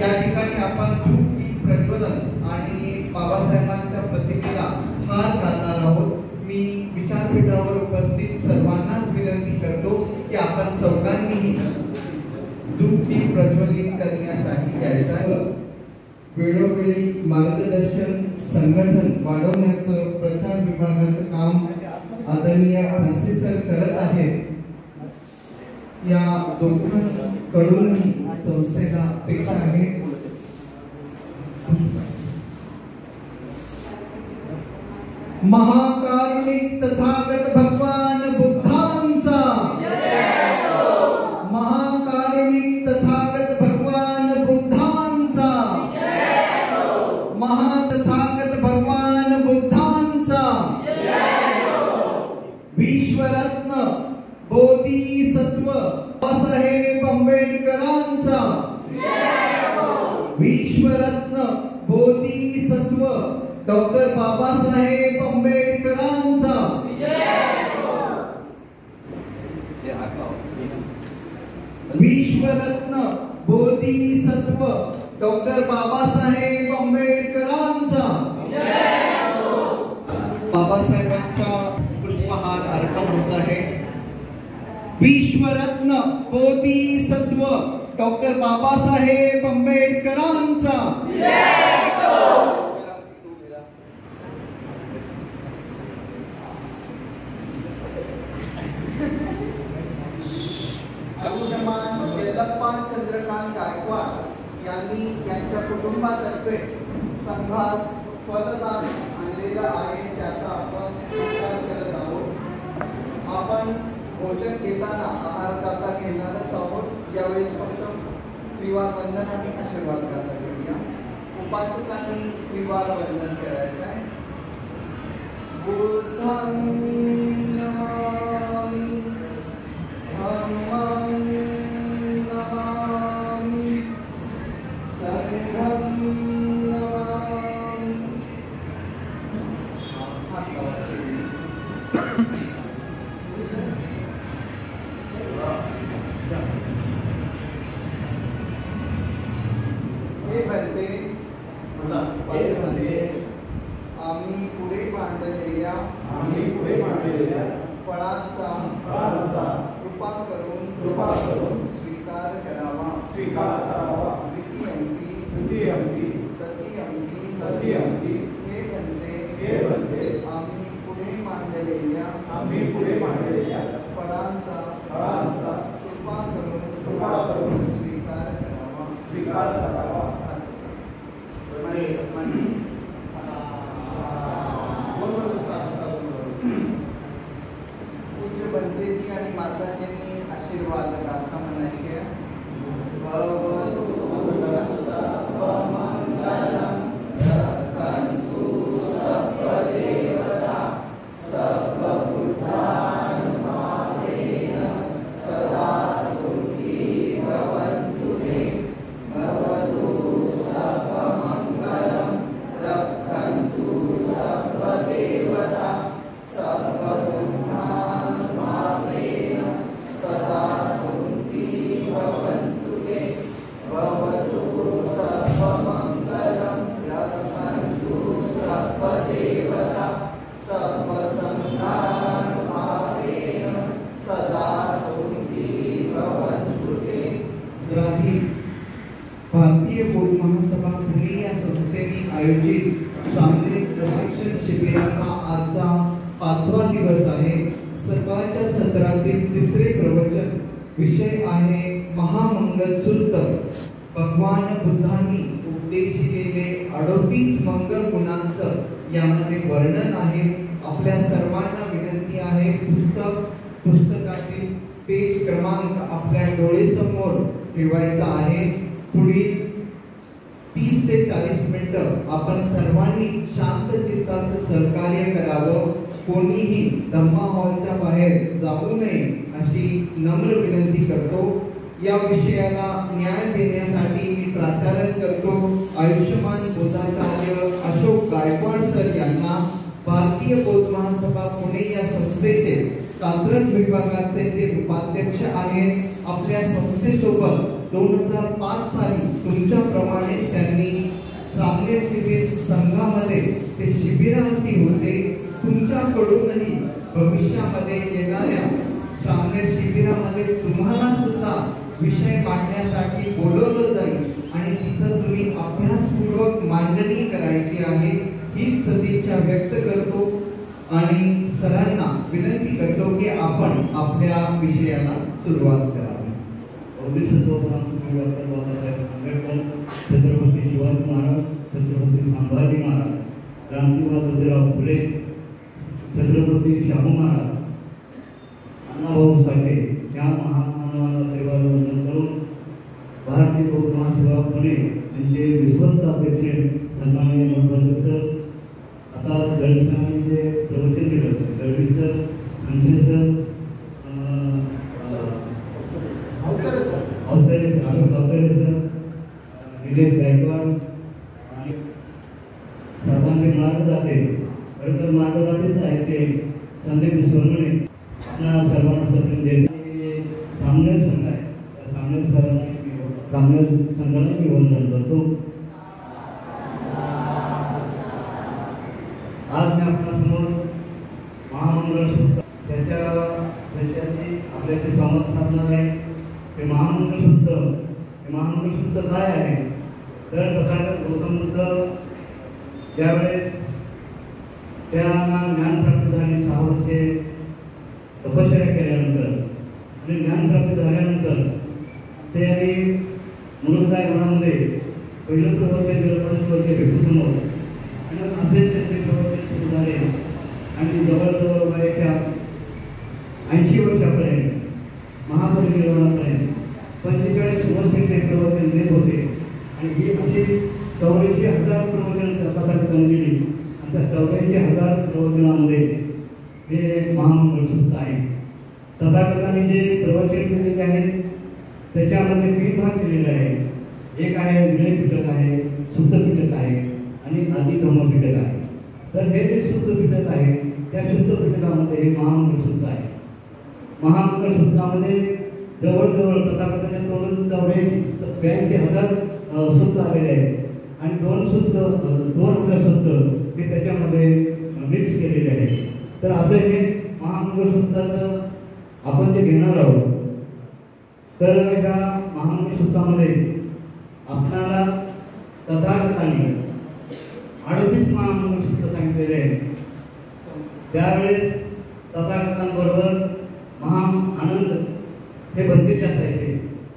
या ठिकाणी आपण धूपदीप प्रज्वलन आणि बाबासाहेबांच्या प्रतिमेला हार घालणार आहोत। मी विचारपीठावर उपस्थित सर्वांनाच विनंती करतो की आपण चौघांनीही धूपदीप प्रज्वलित करण्यासाठी यायचं आहे। वेळोवेळी मार्गदर्शन संघटन वाढवण्याचं प्रचार विभागाचं काम आदरणीय फणसे सर करत आहेत। या दोघांकडूनही संस्थेला अपेक्षा आहे महाकारुणिक तथागत भगवान बुद्धांचा महाकारुणिक तथागत भगवान बुद्धांचा महातथागत भगवान बुद्धांचा विश्वरत्न बोधिसत्व बाबासाहेब आंबेडकरांचा विश्वरत्न बोधिसत्व डॉक्टर बाबासाहेब आंबेडकरांचा विश्वरत्न बोधिसत्व डॉक्टर बाबासाहेब आंबेडकरांचा बाबासाहेबांचा पुष्पहार अर्पण होत आहे। विश्वरत्न बोधिसत्व डॉक्टर बाबासाहेब आंबेडकरांचा आयुष्यमान येल्लप्पा चंद्रकांत गायकवाड यांनी यांच्या कुटुंबातर्फे संघास फलदान आणलेलं आहे, त्याचा आपण विचार करत आहोत। आपण भोजन घेताना आहार गाथा घेणारच आहोत। यावेळेस फक्त त्रिवार वंदन आणि आशीर्वाद गाथा घेऊया। उपासकांनी त्रिवार वंदन करायचं आहे। बुद्धं नमामि धम्मं नमामि संघं नमामि। हे बनते आम्ही पुढे मांडलेल्या फळांचा कृपा करून स्वीकार करावा तृतीय अंकी हे बनते आम्ही पुढे मांडलेल्या फळांचा कृपा करून स्वीकार करावा। पूज्य बंदेजी आणि माताजींनी आशीर्वाद गाथा म्हणायची आहे। भारतीय बौद्ध महासभा पुणे या संस्थेने आयोजित सामूहिक प्रशिक्षण शिबिराचा आजचा 5वा दिवस आहे। सकाळच्या सत्रातील तिसरे प्रवचन विषय आहे महामंगल सूत्र। भगवान बुद्धांनी उपदेशिलेले 38 मंगल गुणांचं यामध्ये वर्णन आहे। आपल्या सर्वांना विनंती आहे पुस्तकातील पेज क्रमांक आपल्या डोळेसमोर ठेवायचा आहे। पुढील 30 ते 40 मिनिटं आपण सर्वांनी शांत चित्ताचं सहकार्य करावं। कोणीही धम्मा हॉलच्या बाहेर जाऊ नये अशी नम्र विनंती करतो। या विषयाला न्याय देण्यासाठी मी प्राचारण करतो आयुष्यमान बोधाचार्य अशोक गायकवाड सर यांना। भारतीय बौद्ध महासभा पुणे या संस्थेचे कात्रज विभागाचे ते उपाध्यक्ष आहेत। आपल्या संस्थेसोबत 2005 साली तुमच्याप्रमाणेच त्यांनी सामने शिबिर संघामध्ये ते शिबिरार्थी होते. तुमच्याकडूनही भविष्यामध्ये येणाऱ्या सामने शिबिरामध्ये तुम्हाला सुद्धा विषय मांडण्यासाठी बोलवलं जाईल आणि तिथं तुम्ही अभ्यासपूर्वक मांडणी करायची आहे. हीच सदिच्छा व्यक्त करतो आणि सरांना विनंती करतो की आपण आपल्या विषयाला सुरुवात करावी. छत्रपती शिवाजी महाराज, छत्रपती संभाजी महाराज, क्रांतिवाद बाजीराव फुले, छत्रपती शाहू महाराज, अण्णाभाऊ साठे या महामानवांना सेवावंदन करून भारतीय बौद्ध महासभा पुणे यांचे विश्वस्त अध्यक्ष सन्माननीय मनोहर सर, आता दळवीसांचे प्रवचन दिलं. Dalvi sir, Sanjay sir, Avtare sir, Nilesh Gaikwad आणि सर्वांचे मार्गदाते, खरं तर मार्गदातेच आहेत ते संदीप सोनवणे. आपल्या सर्वांना समजून सामने संघ आहे, त्या सामने संघाला मी वंदन करतो. आज मी आपल्यासमोर महामंडळ सूत्र त्याच्याशी आपल्याशी संवाद साधणार आहे. हे महामंडळ सूत्र काय आहे तर तथागत गौतम बुद्ध ज्यावेळेस त्यांना ज्ञान प्राप्त झाले 6 वर्षे तपश्चर्या केल्यानंतर आणि ज्ञान प्राप्त झाल्यानंतर ते मुरुडदाय वनामध्ये पहिलं प्रवचन दिलं भेटूसमोर आणि असेच त्यांचे प्रवचन सुरू झाले आणि जवळजवळ वयाच्या 80 वर्षापर्यंत महापरिनिर्वाणापर्यंत 45 वर्षे ते प्रवचन देत होते. आणि ही अशी 84,000 प्रवचन तथागतांनी दिली आणि त्या 84,000 प्रवचनामध्ये हे महामंडळ सूत्र आहे. तथागतांनी जे प्रवचन केलेले आहेत त्याच्यामध्ये 3 भाग केलेले आहे. एक आहे विनय पिटक आहे, शुद्ध पिटक आहे आणि आदिधम्म पिटक आहे. तर हे जे शुद्ध पिटक आहे त्या शुद्ध पिटकामध्ये हे महामंडळ सूत्र आहे. महामंडळ सूत्रामध्ये जवळजवळ तथागताच्या तोडून 82,000 सूत्र आलेले आहेत आणि 2,000 सूत्र हे त्याच्यामध्ये मिक्स केलेले आहेत. तर असं हे महामंडळ सूत्राचं आपण जे घेणार आहोत. तर या महामंडळ सूत्रामध्ये आपणाला तथागतांनी 38 महामंडळ सूत्र सांगितलेले आहेत. त्यावेळेस तथागतांबरोबर आनंद हे बंदित असायचे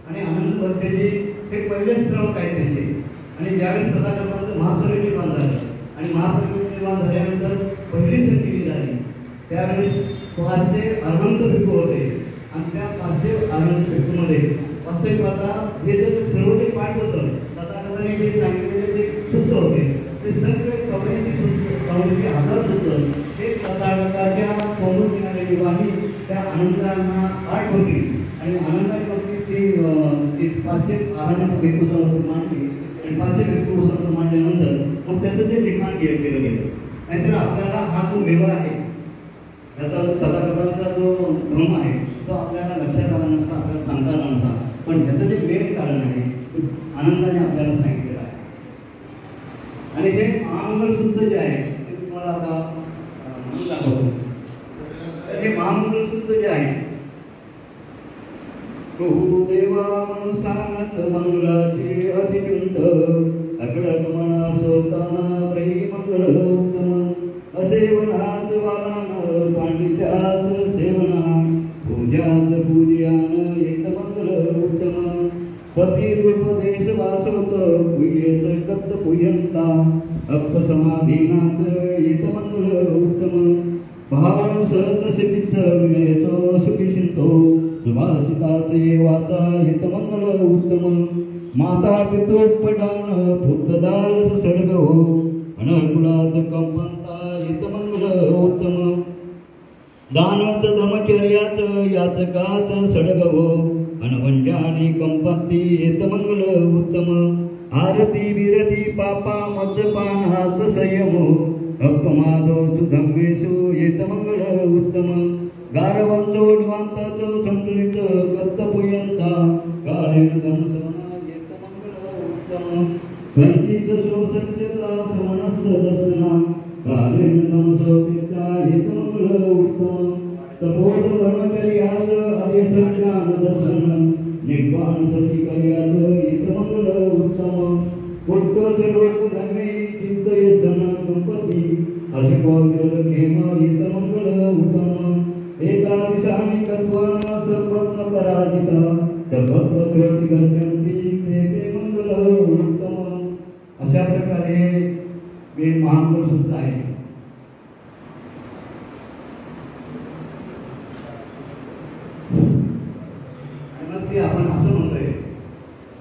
आणि आनंद बंदेजी हे पहिले श्रवक आहेत त्यांचे. आणि ज्यावेळेस तथागतांचं महापरिनिर्वाण झालं आणि महापरिनिर्वाण झाल्यानंतर पहिली संजीवनी झाली त्यावेळेस 500 अनंत भिक्खू होते आणि त्या 500 अनंत भिक्खूमध्ये वास्तविक आता हे जर सर्व जे पाठ होतं तथागतांनी जे सांगितलेले जे सूत्र होते ते सगळे 84,000 सूत्र ते तथागताच्या तोंडून येणारी वाणी त्या आनंदांना पाठ होती आणि आनंदाची ती 500 अनंत भिक्खू मांडली आणि 500 भिक्खू मांडल्यानंतर मग त्याचं ते लिखाण केलं गेलं. नाहीतर आपल्याला हा जो मेवा आहे त्याचा तथागतांचा जो धर्म आहे तो आपल्याला लक्षात आला नसता, आपल्याला सांगता आला नसता. पण ह्याचं जे मेन कारण आहे आनंदाने आपल्याला सांगितलेलं आहे. आणि हे महामंडळ सूत्र जे आहे ते तुम्हाला आता म्हणून दाखवतो. तर हे महामंडळ सूत्र जे आहे देवा म्हणून सांगत मंगलाचे अतिचिंत अकडक मना सोताना प्रेम मंगल उत्तम असेवनाच वालन पांडित्याच सेवना पूजाच पूजयान येत मंगल उत्तम पतिरूपदेश वासवत पूजेत कत्त पूजंता अप्प समाधीनाच येत मंगल उत्तम भाव सहज सिद्धीच विनयतो सुखिशिंतो सुभाषितात वाचा येत मंगल उत्तम माता पितोपटान फुद्दार सडगो अनकुलाच कंपंता येत मंगल उत्तम दानवत धर्मचर्याच याचकाच सडगो अनवंजानी कंपंती येत मंगल उत्तम आरती विरती पापा मद्यपानाच संयमो अपमादो धम्मेशो येत मंगल उत्तम गारवंतो निवांताचो संतुलित कत्तपुयंता काळेन धम्म येतमंगल उत्तम तपोध ब्रह्मचारी आज आर्य सज्ञान दर्शन निब्बाण सती कार्याज येतमंगल उत्तम उत्कर्ष लोक धर्मे चिंतये सन गणपती अजिपविर खेम येतमंगल उत्तम एकादिशानि तत्वान सर्वत्र पराजिता जगत्प्रकृती गर्जन्ति ते मंगल उत्तम। अशा प्रकारे हे महामंगल सूत्र आहे। मग ते आपण असं म्हणतोय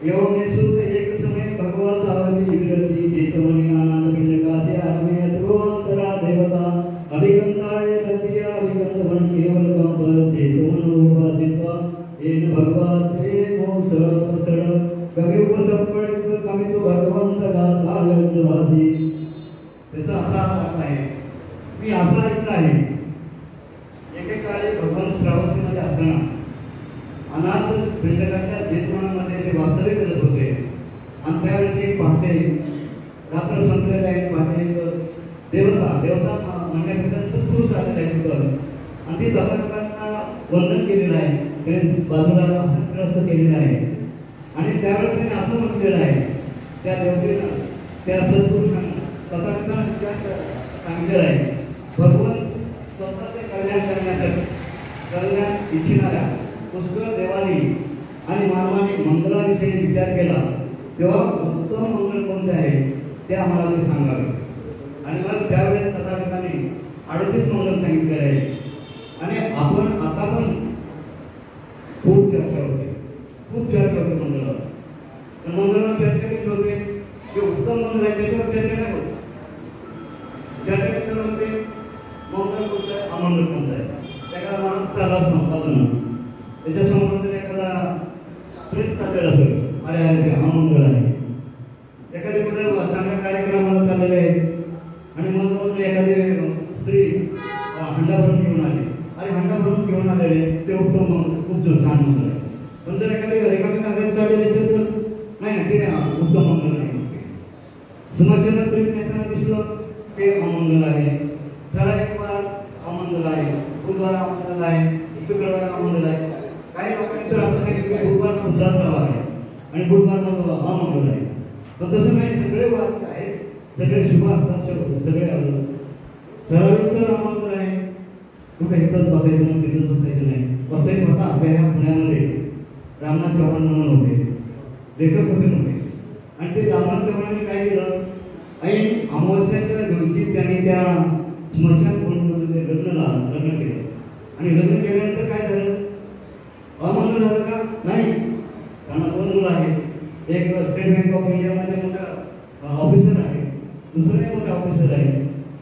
एवढे सूत्र एक समय भगवान सावली विरती चेतवनी आनंद पिंडकासे आत्मेय गोवंतरा देवता अभिगंताय तत्या अभिगंतवन केवल कंप चेतवन उपासित्वा येन भगवते मोसळ पसळ कमी उपसपडित कमी तो भगवंत गाता गंजवासी। त्याचा असा अर्थ आहे मी असं ऐकलं आहे एकेकाळी भगवान श्रावस्तीमध्ये असताना अनाथ पिंडकाच्या जेतवनामध्ये ते वास्तव्य करत होते आणि त्यावेळेस एक पहाटे रात्र संपलेले आहे पहाटे देवता म्हणण्याकरिता सत्पुरुष आलेले आहेत तिथं आणि ते दत्तात्रयांना वंदन केलेलं आहे त्याने बाजूला असं केलेलं आहे आणि त्यावेळेस त्याने असं म्हटलेलं आहे त्या देवतेला त्या सत्पुरुषांना दत्तात्रयांना सांगितलेलं आहे भगवान स्वतःचे कल्याण करण्यासाठी कल्याण इच्छिणाऱ्या पुष्कळ देवानी आणि मानवाने मंगलाविषयी विचार केला तेव्हा उत्तम मंगल कोणते आहे ते आम्हाला ते सांगावे आणि मग त्यावेळेस तथागताने 38 मंगल सांगितले आहे आणि आपण आता पण खूप चर्चा होते मंगळावर तर मंगळावर चर्चा केली होते की उत्तम मंगल आहे त्याच्यावर चर्चा नाही होत चर्चा केली होते मंगल कोणतं आहे अमंगल कोणतं आहे त्याला माणूस चालला संपादन त्याच्यासमोर जर एखादा प्रेत चाललेला असेल अरे अरे हा मंगल आहे एखादी कुठे चांगल्या कार्यक्रमाला चाललेले आहेत आणि मग एखादी स्त्री हंडा भरून घेऊन आली अरे हंडा भरून घेऊन आलेले ते उत्तम मंगल खूप छान मंगल आहे पण जर एखादी रेखांकित चाललेले असेल तर नाही ना ते उत्तम मंगल नाही समस्येला प्रेत नेताना दिसलं ते अमंगल आहे ठराविक वार अमंगल आहे बुधवार अमंगल आहे शुक्रवार अमंगल आहे काही लोकांनी तर असं नाही की बुधवार बुद्धाचा वार आहे आणि बुधवार अमंगल आहे तर तसं नाही सगळे वार आहेत सगळे शुभ असतात सगळे ठराविक सर अमंगल आहे कुठे इथंच बसायचं नाही तिथंच बसायचं नाही बसायचं होता आपल्या ह्या पुण्यामध्ये रामनाथ चव्हाण म्हणून होते लेखक होते नव्हते आणि ते रामनाथ चव्हाणांनी काय केलं ऐन अमावस्याच्या दिवशी त्यांनी त्या स्मशानभूमीमध्ये लग्न केलं आणि लग्न केल्यानंतर काय झालं अमंगल झालं का नाही त्यांना 2 मुलं आहेत एक स्टेट बँक ऑफ इंडियामध्ये मोठा ऑफिसर आहे दुसरे मोठे ऑफिसर आहे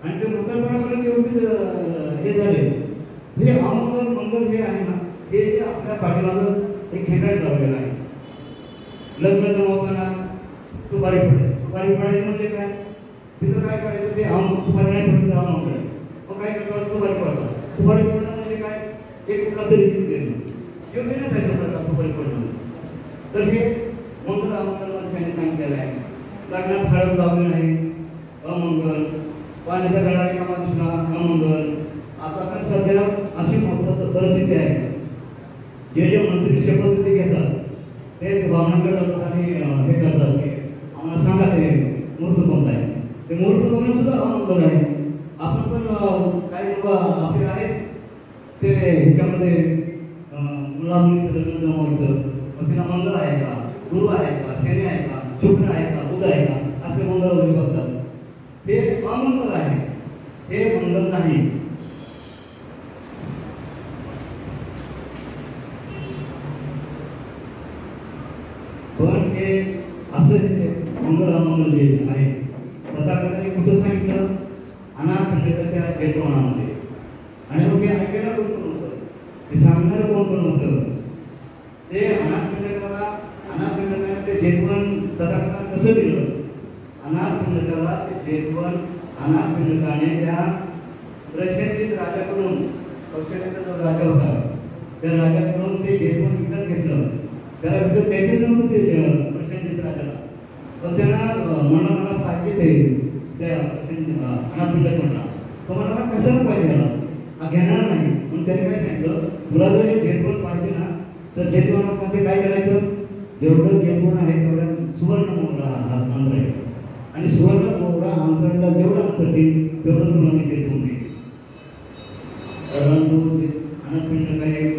आणि ते मृतापर्यंत व्यवस्थित हे झाले हे अमंगल मंगल जे आहे ना हे जे आपल्या पाठीमागं एक खेळायला लावलेलं आहे लग्न जमवताना सुपारी पडायची म्हणजे काय तिथं काय करायचं ते सुपारी नाही पडली तर अमंगल मग काय करतात सुपारी पडतात सुपारी पडणं म्हणजे काय एक कुठला तरी जीव देणं सुपारी पडणं तर हे मंगल अमंगल त्यांनी सांगितलेलं आहे लग्नात हळद लावली नाही अमंगल पाण्याच्या गळा रिकामा दिसला अमंगल आता तर सध्या अशी परिस्थिती आहे जे मंत्री शपथविधी घेतात ते भावनाकडे जातात आणि हे करतात की आम्हाला सांगा ते मूर्त कोणता आहे ते मूर्त कोण सुद्धा अमंगल आहे आपण पण काही लोक आपले आहेत ते ह्याच्यामध्ये मुला मुलीचं लग्न जमवायचं मग तिला मंगळ आहे का गुरु आहे का शनी आहे का शुक्र आहे का बुध आहे का असे मंगळ वगैरे बघतात हे अमंगल आहे हे मंगल नाही पण हे असं मंगल अमंगल जे आहे तथागतांनी कुठं सांगितलं अनाथ पिंडकाच्या जेतवनामध्ये आणि मग हे ऐकायला कोण होतं ते सांगणारं कोण होतं ते अनाथ पिंडकाने ते जेतवन तथागतांना कसं दिलं अनाथ पिंडकाला ते जेतवन अनाथ पिंडकाने त्या रशियातील राजाकडून पक्षाचा जो राजा होता त्या राजाकडून ते जेतवन विकत घेतलं त्याला विकत द्यायचं नव्हतं ते रशियातील राजाला पण त्यांना मला पाहिजे ते त्या अनाथ पिंडक म्हणला तो मला कशाला पाहिजे घेणार नाही. म्हणून त्यांनी काय सांगितलं, तुला जर हे जेतवण पाहिजे ना तर जेतवणामध्ये काय करायचं, जेवढं जेतवण आहे तेवढ्या सुवर्ण मोहरा अंतरायचं आणि सुवर्ण मोहरा अंतरायला जेवढं अंतर देईल तेवढं तुला मी जेतवण देईल. परंतु अनाथपिंड काही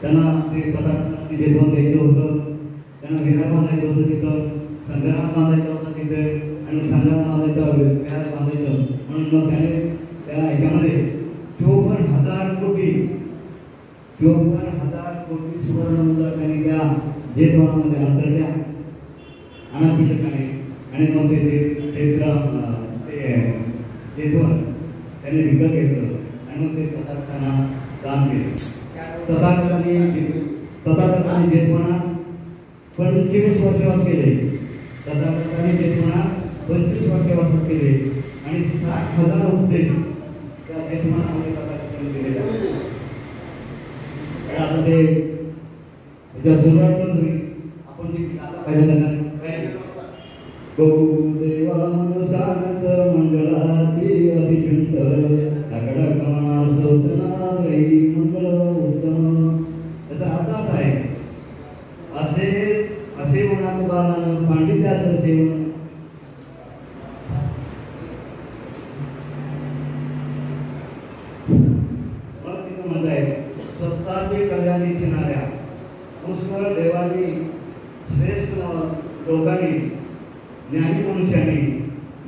त्यांना ते पदार्थांनी जेतवण द्यायचं होतं, त्यांना विहार बांधायचं होतं तिथं, संग्राम बांधायचा होता तिथे आणि संग्राम बांधायचा विहार बांधायचं. म्हणून मग त्याने त्या ह्याच्यामध्ये 54,000 कोटी सुवर्ण मुद्रा त्यांनी त्या जेतवणामध्ये अंतरल्या अनाथपिंडकाने. आणि मग ते जेतवण त्यांनी विकत घेतलं आणि मग ते तथागतांना दान केले. तथागतांनी जेतवणात 25 वर्ष वास केले. तथागतांनी जेतवणात 25 वर्ष वास केले आणि 60,000 उपदेश त्या जेतवणामध्ये तथागतांनी केले जाते. आता ते त्याच्या सुरुवात पण होईल. आपण जे आता पाहिजे देवा मनसानच मंगळाती अधिचिंत कडकमा सोतना मंगल उत्तम. त्याचा अर्थ असा आहे, असे मनात बाळानं पांडित्याचं सेवन स्वतःचे कल्याणी चिनाऱ्या पुष्कळ देवानी श्रेष्ठ लोकांनी ज्ञानी मनुष्याने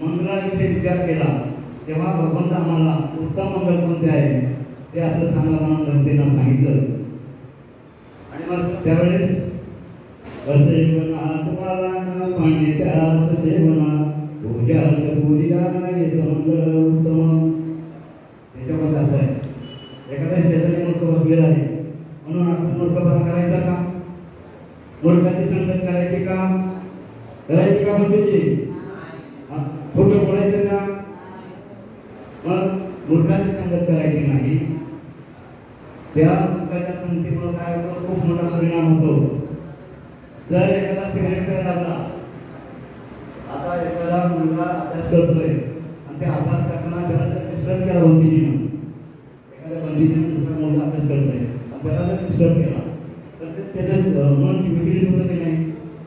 मंगळाविषयी विचार केला तेव्हा भगवंत आम्हाला उत्तम मंगळ कोणते आहे ते असं सांगा म्हणून जनतेला सांगितलं. आणि मग त्यावेळेस पांडित्यात सेवना पूजा येतं मंगळ उत्तम. त्याच्यामध्ये असं आहे, एखाद्या शेजारी मूर्ख बसलेला आहे म्हणून आपण मूर्खपणा करायचा का, मूर्खाची संगत करायची का, म्हणजे खोटं बोलायचं का, मग मूर्खाची संगत करायची नाही. त्या मूर्खाच्या संगतीमुळे काय होतं, खूप मोठा परिणाम होतो. जर एखादा सिगरेट प्यायला लागला, आता एखादा मुलगा अभ्यास करतोय आणि ते अभ्यास करताना त्याला जर डिस्टर्ब केला बंदीजीनं, एखाद्या बंदीजीनं दुसरा मुलगा अभ्यास करतोय आणि त्याला जर डिस्टर्ब केला तर त्याचं मन विचलित होतं की नाही.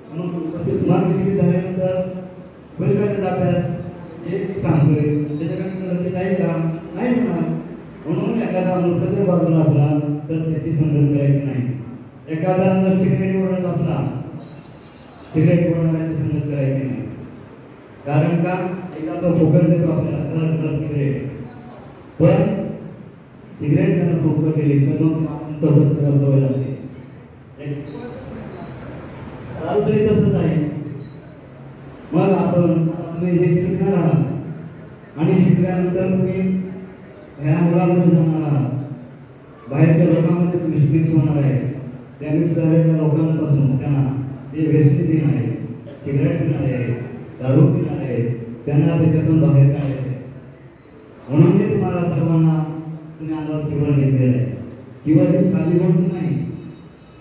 म्हणून तसेच मन विचलित झाल्यानंतर होईल का त्याचा अभ्यास, एक सांगतोय त्याच्याकडे लक्ष जाईल का, नाही होणार. म्हणून एखादा मूर्ख जर बाजूला असला तर त्याची संगत करायची नाही. एखादा जर सिगरेट ओढत असला, सिगरेट ओढणाऱ्याची संगत करायची नाही. कारण का, एकदा तो फुकट देतो आपल्याला तर सिगरेट, पण सिगरेट त्यांना फुकट दिली तर मग तसंच त्याला सवय लागते. तरी तसंच आहे. मग आपण तुम्ही हे शिकणार आहात आणि शिकल्यानंतर तुम्ही ह्या मुलामध्ये जाणार आहात, बाहेरच्या लोकांमध्ये तुम्ही मिक्स होणार आहे. त्या मिक्स झालेल्या लोकांपासून त्यांना ते व्यसनी देणार आहे, सिगरेट पिणार आहे, दारू पिणार आहे, त्यांना त्याच्यातून बाहेर काढायचं आहे. म्हणून ते तुम्हाला सर्वांना तुम्ही अंगावर फिवर घेतलेलं आहे. फिवर ही साधी गोष्ट नाही.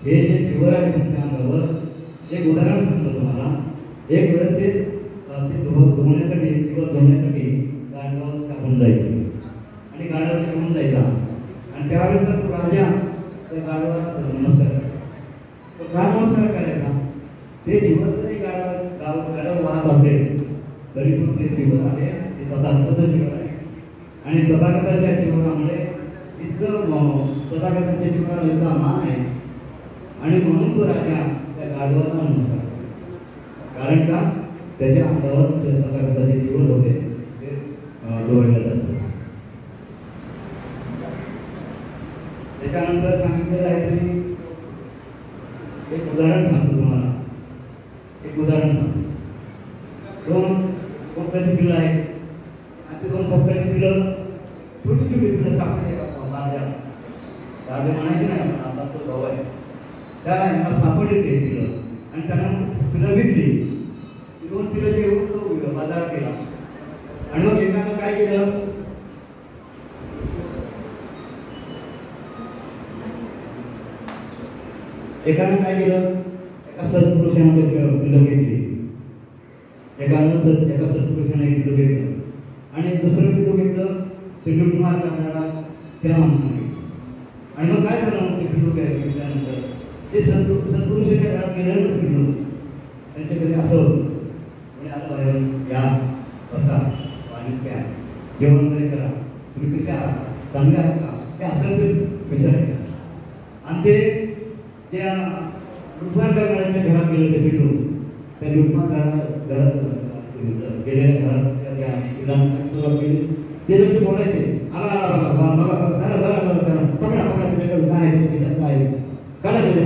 हे जे फिवर आहे तुमच्या अंगावर, एक उदाहरण सांगतो तुम्हाला. एक वेळेस ते धुवण्यासाठी किंवा धुवण्यासाठी गाडीवर टाकून जायचं आणि गाडीवर घेऊन जायचा. आणि त्यावेळेस तो राजा त्या गाडीवर नमस्कार तो काय नमस्कार करायचा. ते जीवन जरी गाड्यावर वाहत असेल तरी पण ते जीवन आहे ते तथागताचं जीवन आहे. आणि तथागताच्या जीवनामुळे इतकं तथागताच्या जीवनाला इतका मान आहे. आणि म्हणून तो राजा त्या गाडवाला नमस्कार, कारण का त्याच्या अंगावर तथागताचे जीवन होते ते डोळले जातात. त्याच्यानंतर सांगितलेलं आहे त्यांनी एक उदाहरण सांगतो तुम्हाला. एक उदाहरण सांगतो. 2 पोपटाची पिल्लं आहेत आणि ते 2 पोपटाची पिल्लं छोटी छोटी पिल्लं सापडली राजा म्हणायची नाही, आपण आपला तो भाऊ आहे त्याला यांना सापडली ते पिल्लं आणि त्यांना पिल्लं विकली. 2 पिल्लं घेऊन तो बाजारात गेला आणि मग एकानं काय केलं, एकानं काय केलं, एका सत्पुरुषाने पिल्लं घेतली, एका सत्पुरुषाने एक पिल्लं घेतलं आणि दुसरं पिल्लं घेतलं ते लुटमार करणारा त्या माणसाने. आणि मग काय झालं मग ते फिरलो गेल्यानंतर ते सत्पुरुषाच्या घरात गेल्यानंतर फिरलो त्यांच्याकडे असं होतं म्हणजे आता बाहेर या बसा पाणी प्या जेवण तरी करा तुम्ही कशा आहात चांगले आहात का ते असं तेच विचारायचं. आणि ते त्या लुटमार करणाऱ्यांच्या घरात गेलो ते भेटलो त्या लुटमार घरात गेलेल्या घरात सुरुवात केली ते जसे बोलायचे आला आला बघा बघा धरा धरा धरा धरा पकडा पकडा त्याच्याकडे काय आहे त्याच्यात काय आहे काढा त्याच्या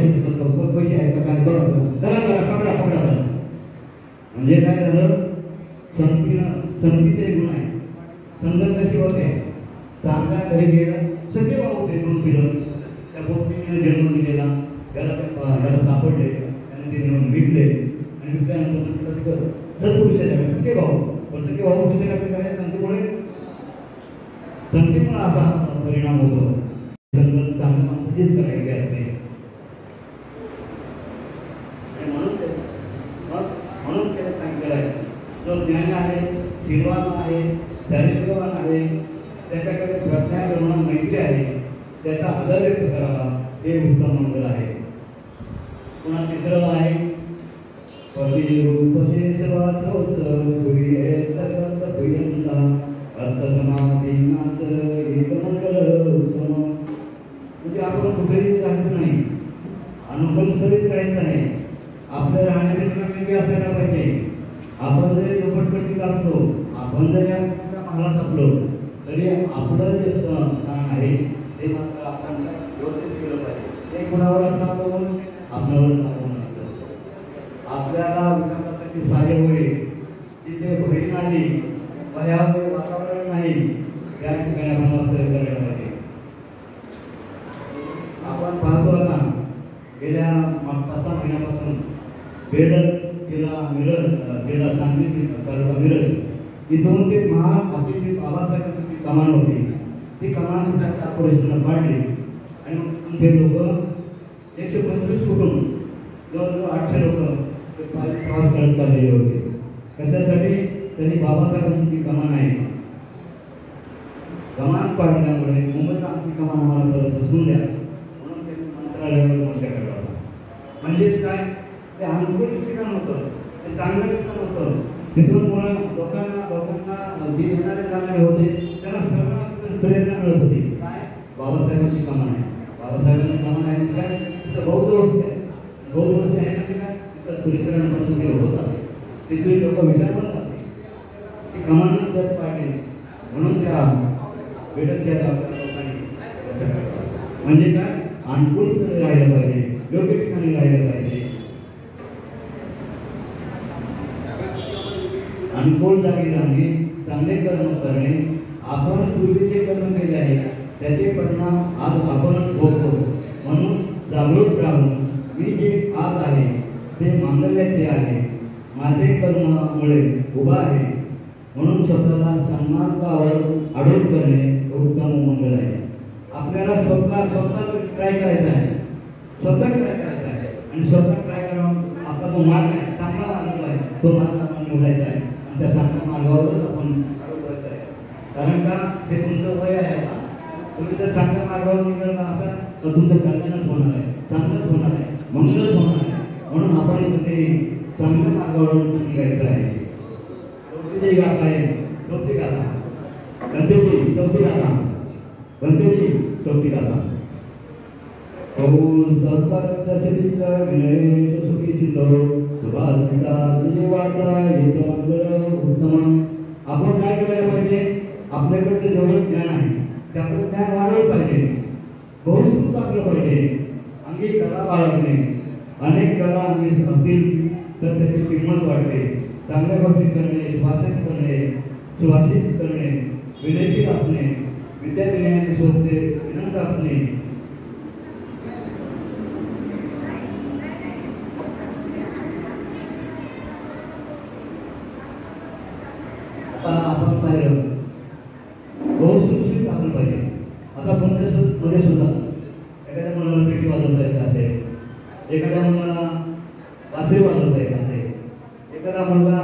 पैसे आहेत का काय बघा धरा धरा पकडा पकडा धरा. म्हणजे काय झालं संगतीचे गुण आहे. संगत कशी होते चांगल्या घरी गेला सगळे भाऊ होते म्हणून पिलं त्या गोष्टीने जन्म दिलेला त्याला सापडले त्याने ते नेऊन विकले आणि विकल्यानंतर सत्पुरुषाच्या सगळे भाऊ पण सगळे भाऊ दुसऱ्याकडे करायचे संगतीमुळे संगतीमुळे असा परिणाम होतो. संगत चांगल्या माणसाचीच करायची असते. म्हणून त्याला सांगितलेलं आहे जो ज्ञानी आहे शीलवान आहे चारित्र्यवान आहे त्याच्याकडे प्रज्ञा करणं मैत्री आहे त्याचा आदर व्यक्त करावा हे उत्तम मंगल आहे. पुन्हा तिसरं आहे म्हणजे आपण कुठेही राहायचं नाही अनुकूल स्थळीच राहायचं नाही. आपल्या राहण्यासाठी वेगळी असायला पाहिजे. आपण जरी झोपडपट्टी लागतो आपण जरी महालात आपलो तरी आपलं जे स्थान आहे ते मात्र आपण व्यवस्थित केलं पाहिजे. ते कुणावर असतं आपल्यावर आपल्याला विकासासाठी सहाय्य होईल तिथे बहीण आली भयावह वातावरण नाही त्या ठिकाणी आपण वास्तव्य करायला पाहिजे. आपण पाहतो आता गेल्या 5-6 महिन्यापासून बेड किंवा मिरज सांगली तालुका मिरज इथून ते आपली जी बाबासाहेबांची कमान होती ती कमान ऑपरेशन वाढली आणि मग ते लोक 125 कुटुंब जवळजवळ 800 लोक ते प्रवास करत चाललेले होते. कशासाठी त्यांनी बाबासाहेबांची जी कमान आहे कमान पाडल्यामुळे मुंबईला आमची कमान आम्हाला परत बसवून द्या म्हणून ते मंत्रालयावर मोर्चा काढला होता. म्हणजेच काय ते अनुकूल ठिकाण होतं ते चांगलं ठिकाण होतं. तिथून मुळे लोकांना जे येणारे जाणारे होते त्यांना सर्वांना प्रेरणा मिळत होती. काय बाबासाहेबांची कमान आहे बाबासाहेबांची कमान आहे काय तिथं बौद्ध वस्ती आहे बौद्ध वस्ती आहे म्हणजे काय तिथं तुरीकरणापासून जे होतात तिथले लोक विचार करत असते ती कमानच जर पाडली म्हणून त्या भेटत त्या लोकांनी म्हणजे काय अनुकूल स्थळी राहिलं पाहिजे योग्य ठिकाणी राहिलं पाहिजे. अनुकूल जागी राहणे चांगले कर्म करणे आपण पूर्वी जे कर्म केले आहे त्याचे परिणाम आज आपणच भोगतो. म्हणून जागरूक राहून मी जे आज आहे ते मांगल्याचे आहे माझे कर्मामुळे उभा आहे म्हणून स्वतःला सन्मार्गावर अडून करणे उत्तम मंगल आहे. आपल्याला स्वतः ट्राय करायचा आहे स्वतः ट्राय करायचा आहे आणि स्वतः ट्राय करून आपला जो मार्ग आहे चांगला मार्ग आहे तो मार्ग आपण निवडायचा आहे आणि त्या चांगल्या मार्गावरच आपण अडवायचं आहे. कारण का हे तुमचं वय आहे. तुम्ही जर चांगल्या मार्गावर निघाला असाल तर तुमचं कल्याणच होणार आहे चांगलंच होणार आहे मंगलच होणार आहे. म्हणून आपण ते चांगल्या मार्गावर निघायचं आहे. चौथी गाथा आहे चौथी गाथा गणपती चौथी गाथा गणपती चौथी गाथा सर्वश्रीचा विनय सुखीचितो सुभाषिता जीवाचा येतो मंगळ उत्तम. आपण काय करायला पाहिजे आपल्याकडे जेवढं ज्ञान आहे त्याचं ज्ञान वाढवलं पाहिजे बहुसंत असलं पाहिजे. अंगी कला बाळगणे अनेक कला अंगी असतील तर त्याची किंमत वाढते. चांगल्या गोष्टी करणे सुभाषित करणे सुभाषित करणे विनयशील असणे विद्या विनयाने शोधते विनम्र असणे आपण पाहिलं बहुत सुरक्षित असलं पाहिजे. आता मध्ये सुद्धा एखाद्या मुलाला पेटी वाजवता येत असेल एखाद्या मुलाला बासरी वाजवता येत असेल एखादा मुलगा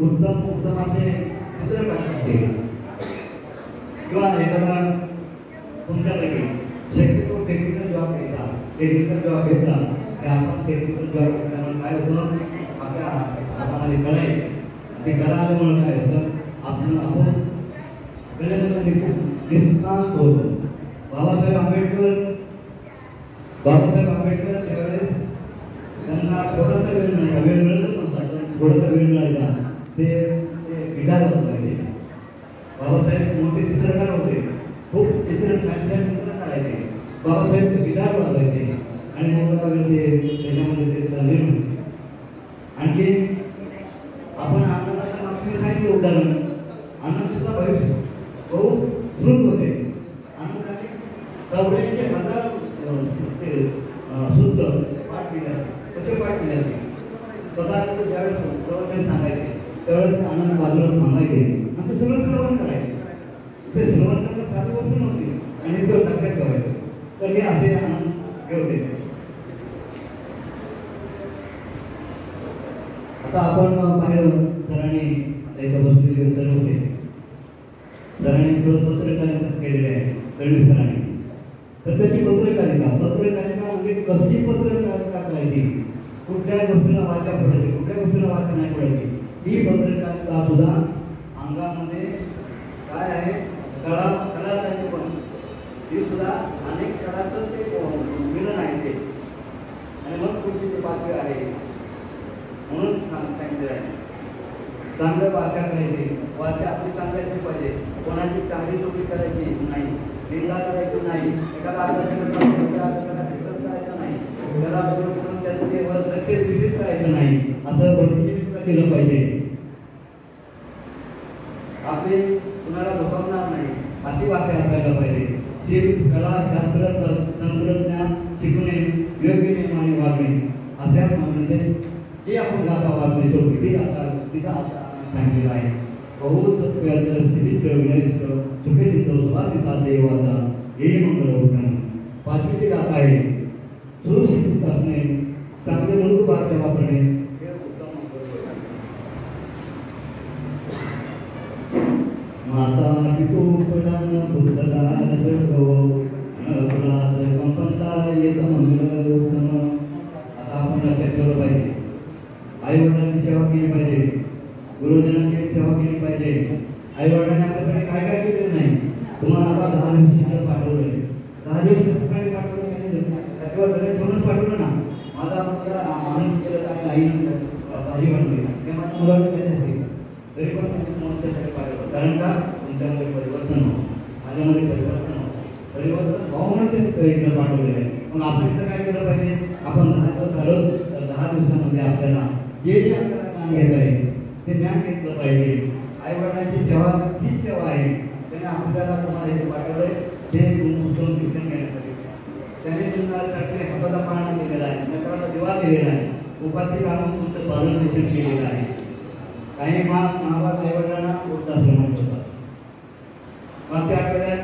उत्तम असे चित्र काढत असेल किंवा एखादा तुमच्यापैकी शक्यतो टेक्निकल जॉब घ्यायचा. टेक्निकल जॉब घेतला की आपण टेक्निकल जॉब घेतल्यामुळे काय होतं, आपल्या हातामध्ये कला आहे. ते कला आल्यामुळे काय होतं, आपण कलेमध्ये खूप निष्णात होतो. बाबासाहेब आंबेडकर त्यावेळेस त्यांना थोडासा वेळ मिळाला, वेळ मिळतच नव्हता, थोडासा वेळ मिळायचा ते गिटार वाजवायचे. बाबासाहेब मोठे चित्रकार होते, खूप चित्र काढायचे. बाबासाहेब गिटार वाजवायचे आणि त्याच्यामध्ये ते चालले होते. आणखी आपण आनंदाच्या मागणी सांगितलं उदाहरण, आनंदचा भविष्य बहुत श्रुत होते. आनंदाने कवड्यांचे हजार शुद्ध पाठ केले असते. कसे पाठ केले असते, पदार्थ ज्यावेळेस प्रवचन सांगायचे त्यावेळेस आनंद बाजूला थांबायचे आणि ते सगळं श्रवण करायचे. ते श्रवण करण्यास साधी गोष्ट नव्हती आणि ते लक्षात ठेवायचं. तर हे असे आनंद घेवते. आता आपण पाहिलं सरांनी इथं बसलेले सर होते, सरांनी पत्रकारिता केलेली आहे तळवी सरांनी. तर त्याची पत्रकारिता म्हणजे कशी पत्रकारिता करायची, कुठल्या गोष्टीला वाचा पडायची, कुठल्या गोष्टीला वाचा नाही पडायची, ही पत्रकारिता सुद्धा अंगामध्ये काय आहे, कला साहित्य पण ही सुद्धा अनेक कलाचं ते मिलन आहे ते. आणि मग पुढची ते पातळी आहे म्हणून सांगितलं आहे. चांगलं वाचा पाहिजे, वाचा आपली चांगल्याची पाहिजे, कोणाची चांगली चोरी करायची नाही, निंदा करायची नाही, एखादा करायचं नाही, त्याला म्हणून त्याचं ते लक्ष विकसित करायचं नाही, असं बरोबर केलं पाहिजे. आपले कुणाला दुखवणार नाही अशी वाचा असायला पाहिजे. शिल्प, कला, शास्त्र, तंत्रज्ञान शिकणे, योग्य नियमाने वागणे अशा म्हणजे हे आपण गाथा वाचणे सोडली ती आता तिचा आता सांगितलेलं आहे. बहुत सुखे स्वादिता देवाचा हे मंगल होतं. पाचवीची गाथा आहे, सुशिक्षित असणे, चांगले मूलभूत भाषा वापरणे हे उत्तम मंगल. माता पितो पडान बुद्धदान सर्व नकुलास कंपनता येत मंगल उत्तम. आता आपण लक्षात ठेवलं पाहिजे, आई वडिलांची सेवा केली पाहिजे, गुरुजनांची सेवा केली पाहिजे. आई वडिलांनी आपल्यासाठी काय काय केलेलं नाही. तुम्हाला आता 10 दिवस पाठवलंय, 10 दिवस सकाळी पाठवलं, त्याच्यावर घरी ठेवूनच पाठवलं ना. माझा मुलगा आनंद केलं काय आईनं भाजी बनवली ते माझ्या मुलाला देत असेल तरी पण त्यासाठी पाठवलं. कारण का तुमच्यामध्ये परिवर्तन होतं, माझ्यामध्ये परिवर्तन होतं, परिवर्तन भावना ते इकडं पाठवलेलं आहे. मग आपण इथं काय केलं पाहिजे, आपण 10 दिवस आलो तर 10 दिवसामध्ये आपल्याला जे जे आपल्याला ज्ञान घेत आहे ते ज्ञान घेतलं पाहिजे. आई वडिलांची सेवा हीच सेवा आहे. त्याने आपल्याला तुम्हाला हे पाठवलंय ते उत्तम शिक्षण घेण्यासाठी. त्याने तुम्हाला हाताचा पाळणा केलेला आहे, नकराचा दिवा केलेला आहे, उपाशी काढून तुमचं पालन पोषण केलेलं आहे. काही महाभारत आई वडिलांना वृद्धाश्रमात होतात. मागच्या आठवड्यात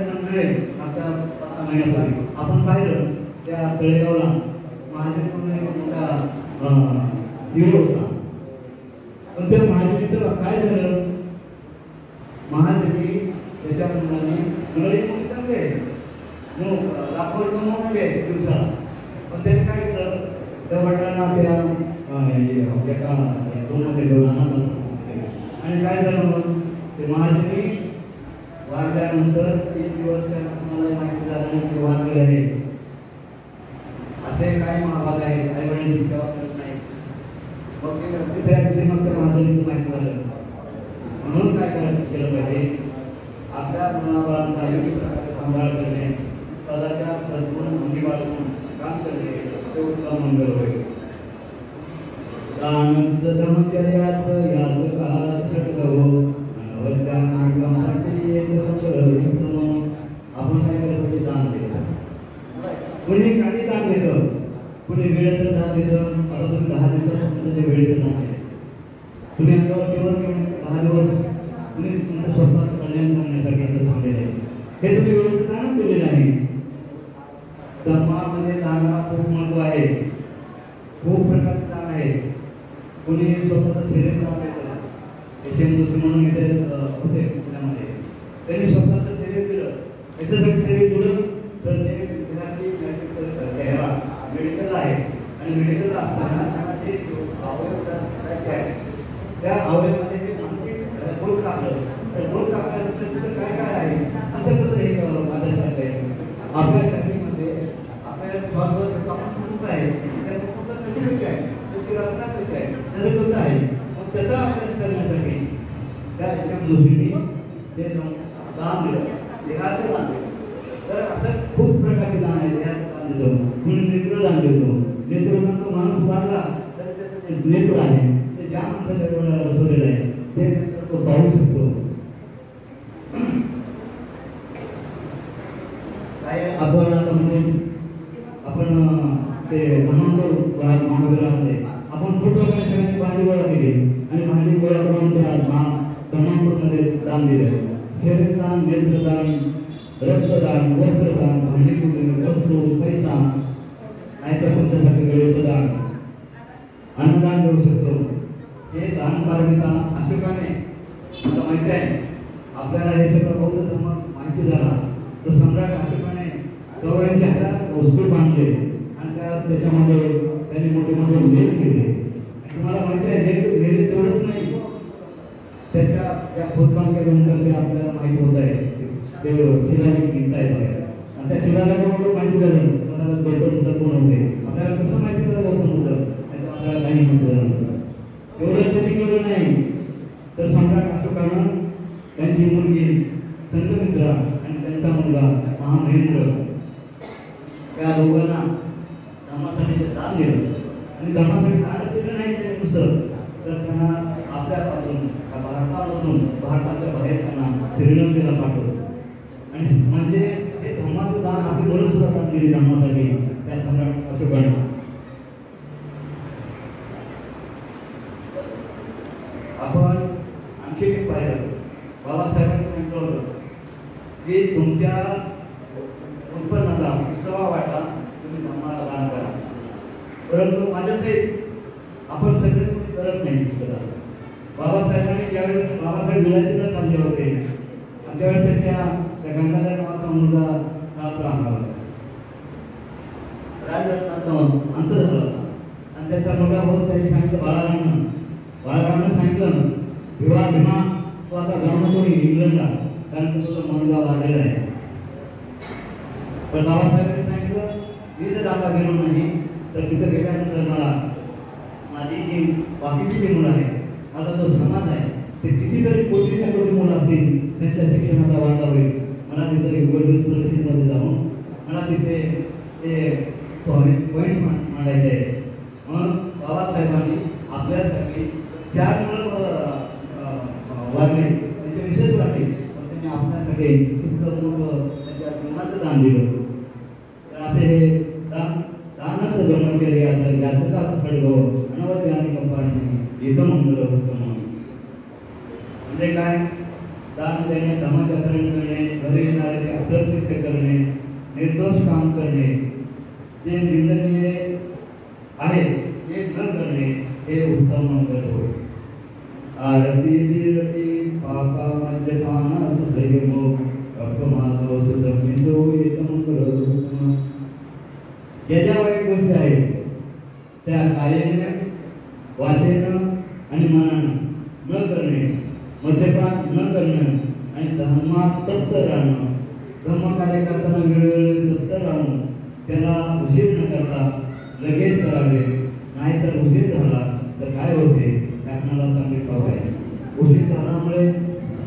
नंतर मागच्या 5-6 महिन्यापूर्वी आपण पाहिलं त्या तळेगावला महाजनपूर्ण एक मोठा हिरो होता. पण त्या महाजनीचं काय झालं, महाजनी त्याच्या मुलांनी चांगले लाखो कमवले दिवसाला. पण त्याने काय केलं, त्या वडिलांना त्या एका रूममध्ये घेऊन आणलं आणि काय झालं मग ते महाजनी वारल्यानंतर 3 दिवस तुम्हाला माहिती झालं की वारले आहे. असे काय महाभाग आहे, आई वडील सेवा करत नाही. मग ते तिसऱ्या दिवशी मग त्या महाजनीचं माहिती झालं. म्हणून काय केलं पाहिजे, आपल्या मुलाबाळांचा योग्य प्रकारे सांभाळ करणे, सदाचार सद्गुण अंगी बाळगून काम करणे ते उत्तम मंगल होईल. आनंद धर्मचर्याच याच काळात सटकवो आपण काय करतो, दान देतो. कुणी काही दान देतं, कुणी वेळेचं दान देतं. आता तुम्ही 10 दिवसापासून वेळेचं दान देतं. तुम्ही अंगावर जेवण घेऊन 10 दिवस तुम्ही तुमचं स्वतः कल्याण करण्यासाठी असं थांबलेलं आहे. हे तुम्ही वेळेचं दान दिलेलं आहे. धर्मामध्ये दानाला खूप महत्व आहे, खूप प्रकारचं दान आहे. कोणी स्वतःचं शरीर दान देतं. म्हणून इथे होते पुण्यामध्ये, त्यांनी स्वतःचं शरीर दिलं. याच्यासाठी तरी पुढं तर ते मेडिकल आहे आणि मेडिकल असताना त्यांना ते अवयव त्या अवयवामध्ये जे बोट कापलं तर बोट कापल्यानंतर तिथं काय काय आहे असं कसं हे माझ्या सांगता येईल. आपल्या शरीरामध्ये आपल्या श्वास आहे आहे त्याची रचना कशी आहे त्याचं कसं आहे मग त्याचा अभ्यास करण्यासाठी त्या दृष्टीने ते दान दिलं देहाचं दान दिलं. तर असं खूप प्रकारचे दान आहे. देहाचं दान देतो, कोणी नेत्रदान देतो. नेत्रदान तो माणूस वाढला तर त्याचं नेत्र आहे ते ज्या माणसाच्या डोळ्याला बसवलेलं आहे ते तो पाहू शकतो. काय आपण आता म्हणजे आपण ते धर्मांतर महाविद्यालयामध्ये आपण फोटो सगळ्यांनी भांडी गोळा केली आणि भांडी गोळा करून त्या धर्मांतरमध्ये दान दिलं. शरीरदान, नेत्रदान, रक्तदान, वस्त्रदान, भांडी कुंडी, वस्तू, पैसा, नाहीतर तुमच्यासाठी वेळेचं दान, अन्नदान देऊ शकतो. हे दान पारमिता अशोकाने मला माहिती आहे. आपल्याला हे सगळं बौद्ध धर्म माहिती झाला तर सम्राट अशोकाने 84,000 वस्तू बांधले आणि त्याच्यामध्ये त्यांनी मोठे मोठे लेख केले. तुम्हाला माहिती आहे लेख लिहिले तेवढंच नाही, त्याच्या त्या खोदकाम केल्यानंतर ते आपल्याला माहिती होत आहे ते शिलालेख लिहिता येत आहे आणि त्या शिलालेखाबरोबर माहिती झालं कोणाला गौतम बुद्ध कोण होते. आपल्याला कसं माहिती झालं गौतम बुद्ध त्याचं आपल्याला काही माहिती झालं नसतं. एवढं त्यांनी केलं नाही तर सम्राट अशोकानं त्यांची मुलगी संघमित्रा आणि त्यांचा मुलगा महामहेंद्र त्या दोघांना धर्मासाठी दान दिलं आणि धर्मासाठी दान दिलं नाही ते नुसतं तर त्यांना आपल्यापासून भारतामधून भारताच्या बाहेर त्यांना श्रीलंकेला पाठवलं आणि म्हणजे हे धर्माचं दान आपली मुलं सुद्धा दान दिली धर्मासाठी त्या सम्राट अशोकानं. आपण आणखी एक पाहिलं बाबासाहेबांनी सांगितलं होतं की तुमच्या उत्पन्नाचा 20वा वाटा तुम्ही धर्माला दान करा. परंतु माझ्यासहित आपण सगळे करत नाही. बाबासाहेबांनी ज्यावेळेस बाबासाहेब विलायतीला चालले होते आणि त्यावेळेस त्या गंगाधर नावाचा मुलगा राहत होता राजरत्नाचा अंत झाला होता आणि त्याचा मोठा भाऊ त्यांनी सांगितलं बाळारामनं सांगितलं भीमा तो आता जाऊ नको इंग्लंडला कारण तुझा मुलगा वाढलेला आहे. पण बाबासाहेबांनी सांगितलं मी जर आता गेलो नाही तर तिथं गेल्यानंतर मला माझी जी बाकीची जी मुलं आहे माझा जो समाज आहे ते कितीतरी कोटीच्या कोटी मुलं असतील त्यांच्या शिक्षणाचा वाटा होईल. मला तिथे गरजूत परिस्थितीमध्ये जाऊन मला तिथे ते पॉईंट मांडायचे आहे. मग बाबासाहेबांनी आपल्यासाठी 4 मुलं वाढले त्यांचे विशेष वाटले पण त्यांनी आपल्यासाठी इतकं मोठं त्यांच्या जीवनाचं दान दिलं. तर असे हे दानाचं जन्म केले याचकाच सडलो अनवद्य आणि कंपाणी येतं मंगल होतं म्हणजे काय दान देणे, धर्माचरण करणे, घरी येणारे अतर्कृत्य करणे, निर्दोष काम करणे, जे निंदनीय आहे ते न करणे हे उत्तम मंगल होय. आरती बिरती पापा मद्यपाना सुसैमो अपमानो सुदमितो येतमंगल. ज्या वाईट गोष्टी आहेत त्या कायेने, वाचेनं आणि मनानं न करणे, मद्यपान न करणं आणि धर्मात तप्त राहणं, धर्मकार्य करताना वेळोवेळी तप्त राहून त्याला उशीर न करता लगेच करावे. नाहीतर उशीर झाला तर काय होते हे आपल्याला चांगले ठाऊक आहे. उशीर झाल्यामुळे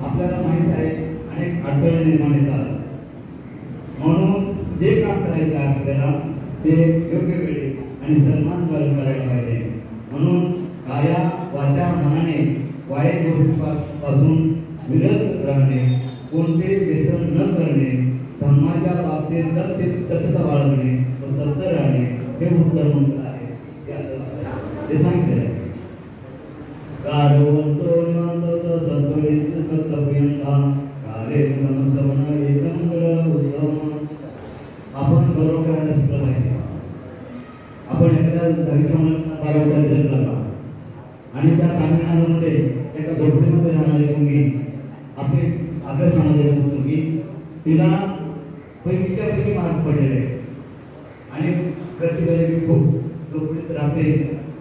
आपल्याला माहीत आहे अनेक अडथळे निर्माण येतात. म्हणून जे काम करायचं आहे आपल्याला ते योग्य वेळी आणि सन्मानद्वारे करायला पाहिजे. म्हणून काया वाचा मनाने वाईट गोष्टीपासून विरत राहणे, कोणते व्यसन न करणे, धर्माच्या बाबतीत दक्षता बाळगणे व सत्य राहणे हे उत्तर मंत्र आहे. ते सांगितले कारवंतो निवांतो संतोषित सत्तपर्यंता काले नमस्वना एकंदर उत्तम. आपण बरोबर करायला शिकलं पाहिजे. आपण एखाद्या दहावीच्या मुलांना 12वीचा रिझल्ट लागला आणि त्या तामिळनाडूमध्ये एका झोपडीमध्ये राहणारी मुलगी आपल्या समाजाची मुलगी तिला पैकीच्यापैकी मार्क पडलेले आहे आणि घरची गरिबी खूप लोकडीत राहते,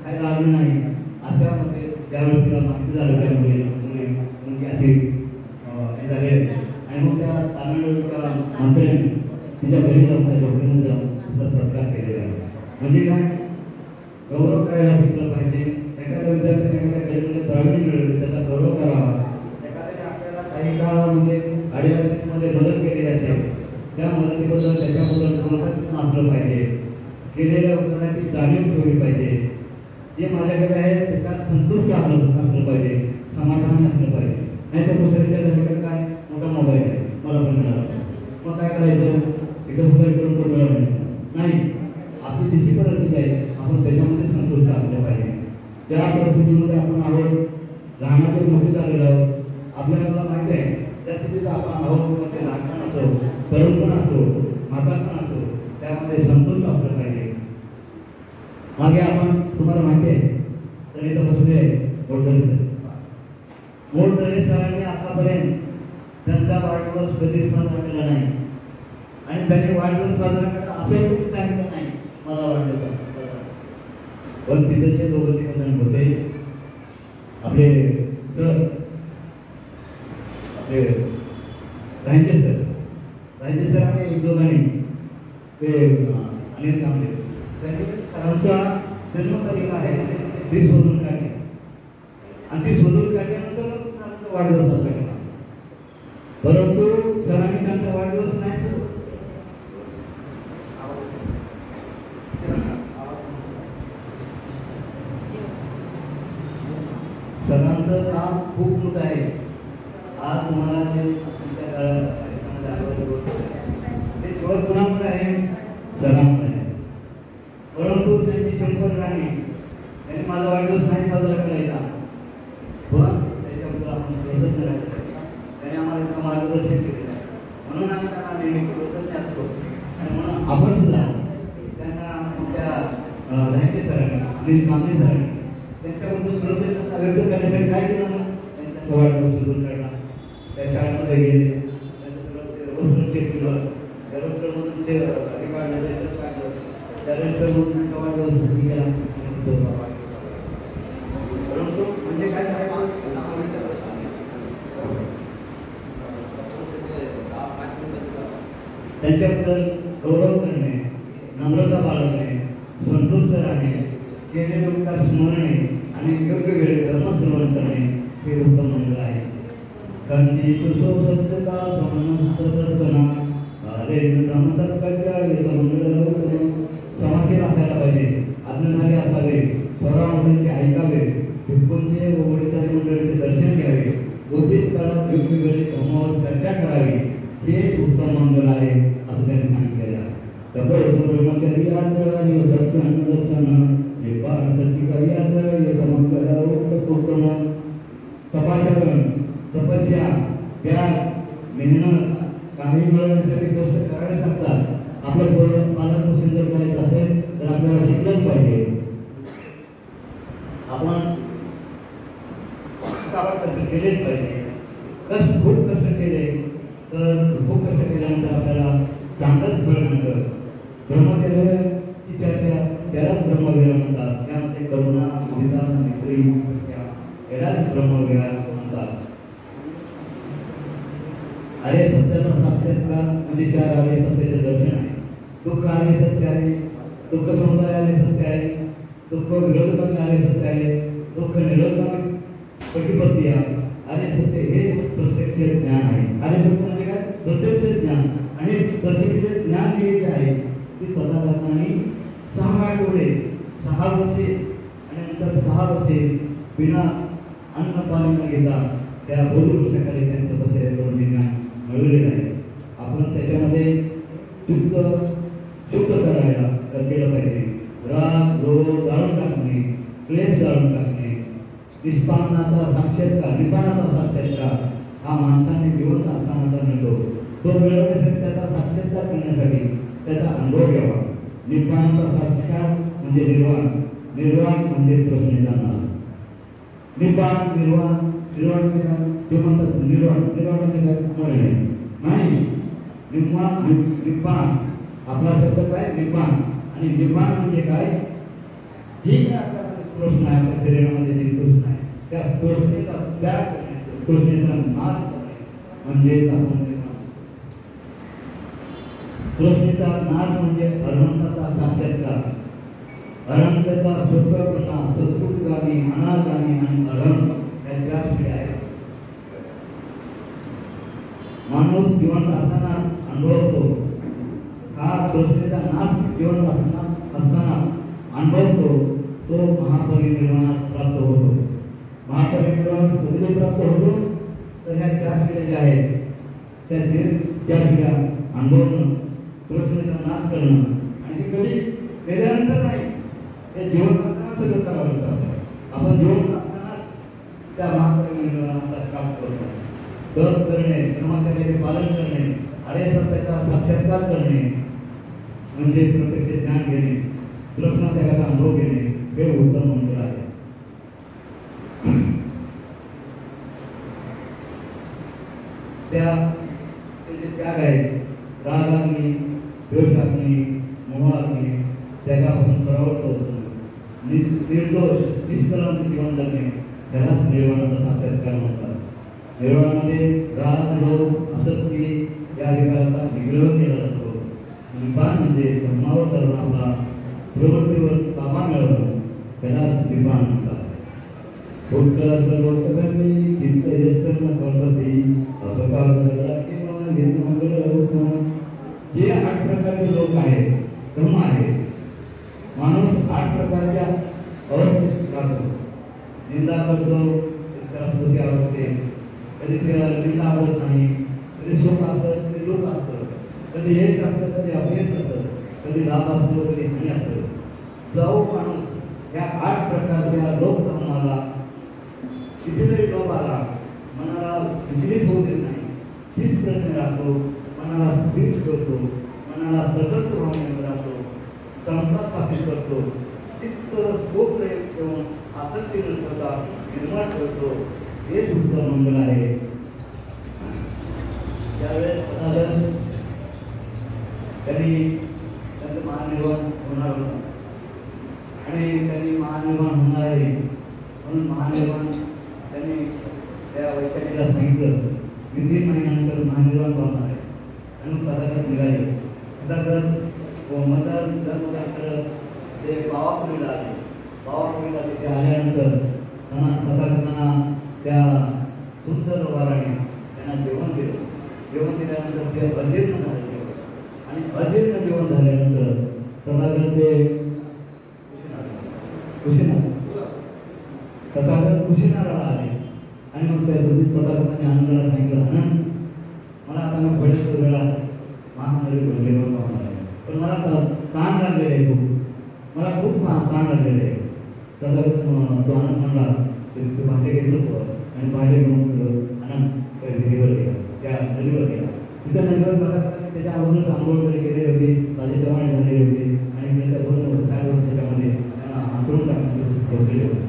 काही लागलं नाही. अशामध्ये ज्यावेळेस तिला माहिती झालं त्यामुळे मुलगी अशी हे झाले आणि मग त्या तामिळनाडूच्या मंत्र्यांनी तिच्या घरी जाऊन त्या लोकांना जाऊन तिचा सत्कार केलेला आहे. म्हणजे काय, गौरव करायला शिकलं पाहिजे. एखाद्या विद्यार्थ्याने एखाद्या गरीबमध्ये प्रावीण्य मिळवले त्याचा गौरव करावा. एखाद्याने आपल्याला काही काळामध्ये अडचणीमध्ये मदत केलेली असेल त्या मदतीबद्दल त्याच्याबद्दल कृतज्ञ असलं पाहिजे. केलेल्या उपकाराची जाणीव ठेवली पाहिजे. जे माझ्याकडे आहे त्याच्यात संतुष्ट असलं पाहिजे, समाधानी असलं पाहिजे. नाही तर दुसऱ्याच्या घराकडे काय मोठा मोबाईल आहे मला पण मिळाला, मग काय करायचं, इकडं सुद्धा इकडून तो मिळाला नाही. आपली जशी परिस्थिती आहे आपण त्याच्यामध्ये संतुष्ट असलं पाहिजे. ज्या परिस्थितीमध्ये आपण आहोत, लहानाचे मोठे झालेलो आहोत, आपल्याला माहिती आहे त्या स्थितीत आपण आहोत. मग ते लहानपण असो, तरुणपण असो, म्हातारपण असो, त्यामध्ये संतुष्ट असलं पाहिजे. मागे आपण तुम्हाला माहिती आहे तर इथं बसले मोडदरे सर. मोडदरे सरांनी आतापर्यंत त्यांचा वाढदिवस कधीच साजरा केला नाही आणि त्यांनी वाढदिवस साजरा केला असं कधी सांगितलं नाही मला वाढदिवस. पण तिथं दोघं तिघं होते आपले सर, आपले रांजे सर आणि एक दोघांनी ते अनिल कांबळे त्यांनी सरांचा जन्मतारीख आहे ती शोधून काढली आणि ती शोधून काढल्यानंतर सरांचा वाढदिवस साजरा केला. परंतु सरांनी त्यांचा वाढदिवस नाही सरांचं काम खूप मोठं आहे. आज तुम्हाला जे तुमच्या काळात ते केवळ कोणामुळे आहे, सरांमुळे आहे. परंतु त्यांची शंकर राणी त्यांनी माझा वाढदिवस नाही साजरा करायचा, पण त्याच्याबद्दल आपण प्रसन्न राहिलो. त्याने आम्हाला इतकं मार्गदर्शन केलेलं आहे म्हणून आम्ही त्यांना नेहमी कृतज्ञ असतो. आणि म्हणून आपण सुद्धा त्यांना आमच्या रांगे सरांनी, अनिल कांबळे सरांनी त्यांच्याबद्दल कृतज्ञता व्यक्त करण्यासाठी काय केलं ना, त्यांचा वाढदिवस सुरू काढला. त्या शाळेमध्ये गेले, त्यांचं रोस्टर चेक केलं, त्या रोस्टरमधून ते काढलं, रेस्टर काढलं, त्या रेस्टरमधून त्यांचा वाढदिवस सुरू केला. परंतु म्हणजे काय त्यांच्याबद्दल गौरव करणे, नम्रता बाळगणे, संतुष्ट राहणे, केलेले उपकार स्मरणे आणि योग्य वेळी धर्मश्रवण करणे हे उत्तम मंगळ आहे. कांती सुसोभता समनस्तदर्शना अरे धर्मसत्काच्या समाशील असायला पाहिजे, आज्ञाधारी असावे, स्वरामंडळीचे ऐकावे, भिक्खूंचे व वडीलधारी मंडळीचे दर्शन घ्यावे, उचित काळात योग्य वेळी धर्मावर चर्चा करावी, हे उत्तम मंगल आहे असं त्यांनी सांगितलेलं आहे. तपस्या, त्याग, मेहनत, काही मिळवण्यासाठी कष्ट करावे लागतात. आपलं पालन पोषण जर करायचं असेल तर आपल्याला शिकलंच पाहिजे. आपण कष्ट केलेच पाहिजे. खूप कष्ट केले तर खूप कष्ट केल्यानंतर आपल्याला चांगलंच फळ मिळतं. ब्रह्मचर्याची चर्चा त्यालाच ब्रह्मविहार म्हणतात. त्यामध्ये करुणा, मुदिता, मैत्री यालाच ब्रह्मविहार म्हणतात. अरे सत्याचा साक्षात्कार म्हणजे चार आर्य सत्याचे दर्शन आहे. दुःख आर्य सत्य आहे, दुःख समुदाय आर्य सत्य आहे, दुःख विरोधकामी आर्य सत्य आहे, दुःख निरोधकामी प्रतिपत्ती आहे. आर्य सत्य हे प्रत्यक्ष ज्ञान आहे. आर्य सत्य म्हणजे काय? प्रत्यक्ष ज्ञान. आणि प्रत्यक्ष ज्ञान जे आहे ते तथागतांनी 6 आठवडे 6 वर्षे आणि नंतर 6 वर्षे बिना अन्न पाणी न घेता त्या बोधवृक्षाखाली त्यांचं तपश्चर्या करून ज्ञान मिळवलेलं आहे. आपण त्याच्यामध्ये शुद्ध करायला केलं पाहिजे. राग, द्वेष जाळून टाकणे, क्लेश जाळून टाकणे, निष्पादनाचा साक्षात्कार, निपानाचा साक्षात्कार हा माणसाने जिवंत असतानाचा मिळतो. तो मिळवण्यासाठी त्याचा साक्षात्कार करण्यासाठी त्याचा अनुभव घ्यावा. निपानाचा साक्षात्कार म्हणजे निर्वाण, निर्वाण म्हणजे प्रश्न. निपान, निर्वाण, निर्वाण ते म्हणतात निर्वाण, निर्वाण म्हणजे मरणे नाही. निब्बाण आपला शब्द काय निब्बाण आणि निब्बाण म्हणजे काय ही काय आपल्याला कृष्ण आहे आपल्या शरीरामध्ये जे कृष्ण आहे त्या कृष्णेचा त्याग करणे कृष्णेचा नाश करणे म्हणजे आपण कृष्णेचा नाश म्हणजे अनंताचा साक्षात्कार अनंताचा स्वतःपणा संस्कृतगामी अनागामी आणि अनंत या चार पिढ्या आहेत माणूस जिवंत असताना अनुभवतो हा कृष्णेचा नाश जिवंत असताना अनुभवतो तो महापरिनिर्वाणास प्राप्त होतो महापरिनिर्वाणास कधी प्राप्त होतो तर ह्या चार पिढ्या ज्या आहेत त्या चार पिढ्या अनुभवणं कृष्णेचा नाश करणं आणि ते कधी केल्यानंतर नाही हे जिवंत असताना सगळं करावं लागतं आपण जिवंत असताना त्या महापरिनिर्वाणाचा प्राप्त करतो तप करणे धर्माचे पालन करणे अरे सत्याचा साक्षात्कार करणे म्हणजे प्रत्यक्ष ज्ञान घेणे कृष्णाचा अनुभव घेणे हे उत्तम मंत्र आहे त्याचे त्याग आहेत रागाग्नी द्वेषाग्नी मोहाग्नी त्यागापासून परावृत्त होतो निर्दोष निष्कलंक जीवन जगणे त्यालाच निर्वाणाचा साक्षात्कार म्हणतात निर्वाणामध्ये राग लोभ आसक्ती या विकाराचा निग्रह केला जातो निब्बाण म्हणजे धर्मावर चालून आपला प्रवृत्तीवर ताबा मिळवणं त्यालाच निब्बाण म्हणतात सर्वकर्मी चित्त यसन कल्पती असकाल किंवा जे 8 प्रकारचे लोक आहेत धर्म आहेत माणूस 8 प्रकारच्या अवस्थेत राहतो निंदा करतो त्याला स्तुती आवडते कधी त्याला निंदा आवडत नाही कधी सुख असतं कधी दुःख असतं कधी यश असतं कधी अपयश असतं कधी लाभ असतो कधी हानी असतं जो माणूस या 8 प्रकारच्या लोकधर्माला किती जरी लोभ आला मनाला विचलित होऊ देत नाही स्थिर प्रज्ञ राहतो मनाला स्थिर ठेवतो मनाला तटस्थ भावनेवर राहतो समता स्थापित करतो चित्त खूप प्रयोग ठेवून आसक्ती न ठेवता निर्माण ठेवतो हेच उत्तम मंगल आहे त्यावेळेस त्यांनी त्यांचं महानिर्वाण होणार होतं आणि त्यांनी महानिर्वाण होणार आहे म्हणून महानिर्वाण त्यांनी त्या वैचारिकाला सांगितलं की 3 महिन्यानंतर महानिर्वाण पावणार आहे आणि तथागत निघाले तथागत मतदार ते पावापुरीला आले पावापुरीला तिथे आल्यानंतर त्यांना तथागतांना त्या सुंदर वाराने त्यांना जेवण दिल्यानंतर ते अजीर्ण झाले आणि अजीर्ण जेवण झाल्यानंतर तथागत ते तथागत कुशीनाराला आले आणि मग त्या तथागतांनी आनंदाला सांगितलं आनंद मला आता मग बरेच वेळा महानगरी जेवण पाहणार आहे पण मला ताण लागलेलं आहे मला खूप ताण लागलेलं आहे तथागत तो आनंद म्हणला ते भांडे घेतलं होतं आणि भांडे घेऊन आनंद विहिरीवर गेला त्या नदीवर गेला तिथं नदीवर तथागतांनी त्याच्या अगोदर आंघोळ वगैरे केलेली होती ताजे जवाने झालेली होती आणि त्याच्या 2 वर्ष 4 वर्षाच्यामध्ये त्यांना अंतरून टाकून ठेवलेले होते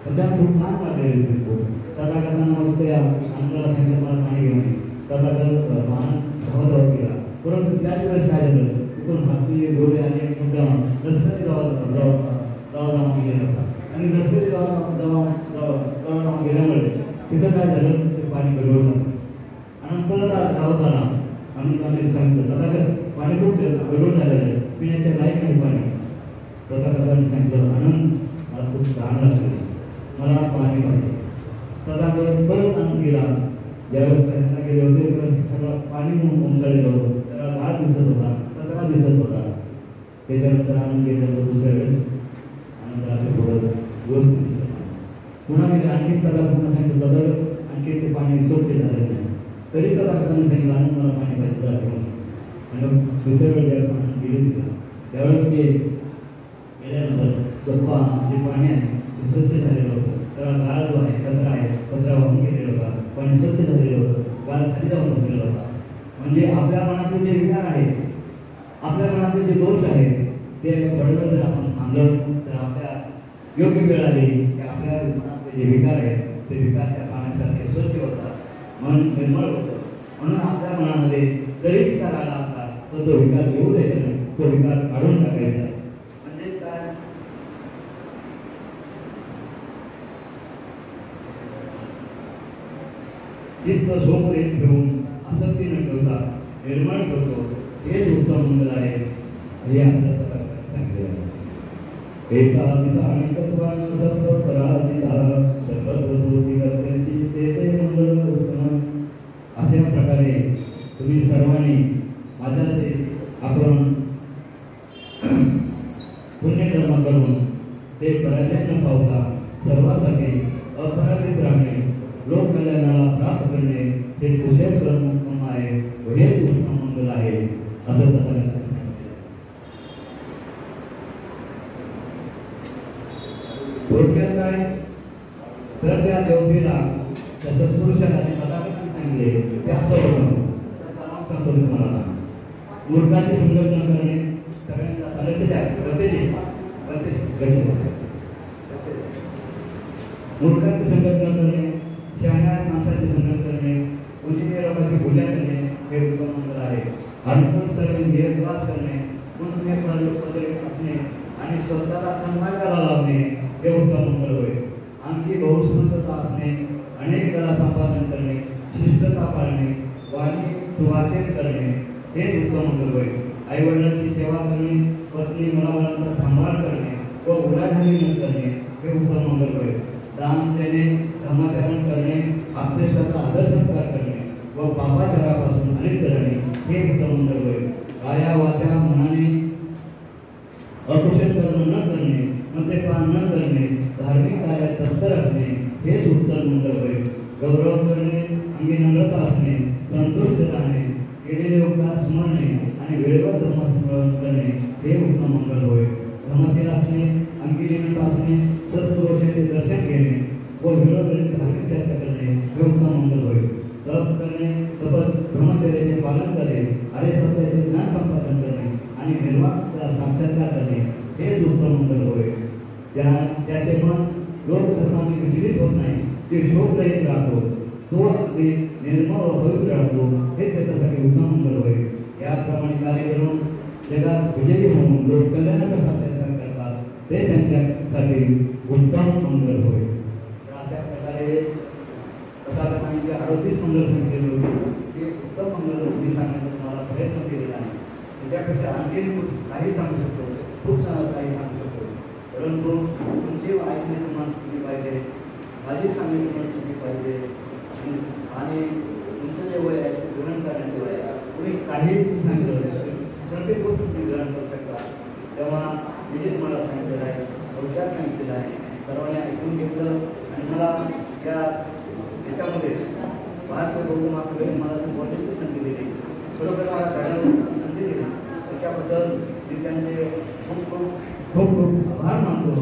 पण त्या खूप ताण लागलेले होते तथागतांना मग त्या आनंदाला सांगितलं मला पाणी घेऊन तथागत धावत गेला परंतु त्याच वेळेस काय झालं तिथून हाती घोडे आणि मोठ्या लष्करी रवाना गेला होता आणि लष्करी रवाना गेल्यामुळे तिथं काय झालं ते पाणी गडबड झालं आणि परत धावत आला आणि सांगितलं तथागत पाणी खूप गडबड झालेलं आहे पिण्याच्या लायक नाही पाणी तथागतांनी सांगितलं आनंद मला खूप तहान लागते मला पाणी पाहिजे तथागत परत आनंद गेला ज्यावेळेस त्यांना गेले होते त्यावेळेस सगळं पाणी म्हणून उमटलेलं होतं त्याला लाल दिसत होता कचरा दिसत होता त्याच्यानंतर आनंद गेल्यानंतर दुसऱ्या वेळेस आनंदाचे थोडं व्यवस्थित दिसत पुन्हा गेले आणखी त्याला पुन्हा सांगितलं तथागत आणखी ते पाणी स्वच्छ झालेलं नाही तरी तथागतांनी सांगितलं आनंद मला पाणी पाहिजे आणि दुसऱ्या वेळेस आनंद गेले दिला त्यावेळेस ते गेल्यानंतर गप्पा जे पाणी आहे ते स्वच्छ झालेलं होतं त्याला गाळ जो आहे कचरा वाहून गेलेला होता पाणी स्वच्छ झालेलं होतं गाळ खाली जाऊन बसलेला होता म्हणजे आपल्या मनातले जे विकार आहेत आपल्या मनातले जे दोष आहेत ते थोडं जर आपण थांबलं तर आपल्या योग्य वेळ आली की आपल्या मनातले जे विकार आहेत ते विकार त्या पाण्यासारखे स्वच्छ होतात मन निर्मळ होतं म्हणून आपल्या मनामध्ये जरी विकार आला असला तर तो विकार येऊ द्यायचा नाही, तो विकार काढून टाकायचा आहे. म्हणजे काय, चित्त सोपरेत ठेवून आसक्ती न ठेवता निर्मळ ठेवतो, हेच उत्तम मंगल आहे हे असं सांगितले आहे. एका दिसाणिकत्वान सर्व पराजिता सर्वत्रोती कर्त्यांची ते मंगल उत्तम. अशा प्रकारे तुम्ही सर्वांनी माझ्याचे आपण पुण्यकर्म करून ते पराजय न पावता सर्वांसाठी अपराजित राहणे, लोककल्याणाला प्राप्त करणे हे कुशल कर्म आहे, हेच उत्तम मंगल आहे असं तथागतांनी सांगितले. थोडक्यात काय तर त्या देवतेला त्या सत्पुरुषाला तथागतांनी सांगितले ते असं होतं. सांगतो तुम्हाला, मूर्खाची संगत न करणे, सगळ्यांना मूर्खाची संगत न करणे, शहाण्या माणसाची संगत करणे, उंचीच्या लोकांची पूजा करणे हे उत्तम मंगल आहे. अनुकूल स्थळी निवास करणे, गुणपदरी असणे आणि स्वतःला सन्मार्गाला लावणे हे उत्तम मंगल होय. आणखी बहुसंतता असणे, अनेक कला संपादन करणे, शिस्तता पाळणे, वाणी सुवासित करणे हे उत्तम मंगल होय. आई वडिलांची सेवा करणे, पत्नी मुलाबाळांचा सांभाळ करणे व उलाढाली न करणे हे उत्तम मंगल होय. दान देणे, धर्माचरण करणे, आपल्याचा आदर सत्कार करणे व पापाचारापासून अलिप्त राहणे हे उत्तम मंगल होय. काया वाचा मनाने अकुशल कर्म न करणे, मद्यपान न करणे, धार्मिक कार्यात तत्पर असणे हेच उत्तम मंगल होय. गौरव करणे, अंगी नम्रता असणे, संतुष्ट राहणे, केलेले उपकार स्मरणे आणि वेळेवर धर्मस्मरण करणे हे उत्तम मंगल होय. धर्मशील असणे, अंगी नियमित असणे, सत्पुरुषाचे दर्शन घेणे व वेळोवेळी धार्मिक चर्चा करणे हे उत्तम मंगल होय. तप करणे, तपत ब्रह्मचर्याचे पालन करणे, अरे सत्याचे ज्ञान संपादन करणे आणि निर्वाणाचा साक्षात्कार करणे हेच उत्तम मंगल होय. त्याचे मन लोकधर्माने विचलित होत नाही, ते शोकरहित राहतो, तो अगदी निर्मळ व पवित्र राहतो हे त्याच्यासाठी उत्तम मंगल होय. याप्रमाणे कार्य करून जगात विजयी होऊन लोक कल्याणाचा साक्षात्कार करतात ते त्यांच्यासाठी उत्तम मंगल होय. अशा प्रकारे तथागतांनी जे 38 मंगल सांगितलेले होते ते उत्तम मंगल मी सांगण्याचा तुम्हाला प्रयत्न केलेला आहे. त्याच्यापेक्षा आणखी काही सांगू शकतो, खूप काही सांगू शकतो, परंतु तुमची ऐकणे तुम्हाला शिकली पाहिजे, माझी सांगणे तुम्हाला शिकली पाहिजे आणि तुमचं जे वय आहे ते ग्रहण करण्याचे वय आहे. तुम्ही काही सांगितलं प्रत्येक गोष्ट तुम्ही ग्रहण करू शकता. तेव्हा मी तुम्हाला सांगितलेलं आहे, थोडक्यात सांगितलेलं आहे, सर्वांनी ऐकून घेतलं आणि मला याच्यामध्ये भारतीय बहुमाकडे मला बोलण्याची संधी दिली, बरोबर मला घडवण्याची संधी दिली, त्याच्याबद्दल मी त्यांचे खूप खूप खूप खूप आभार मानतो.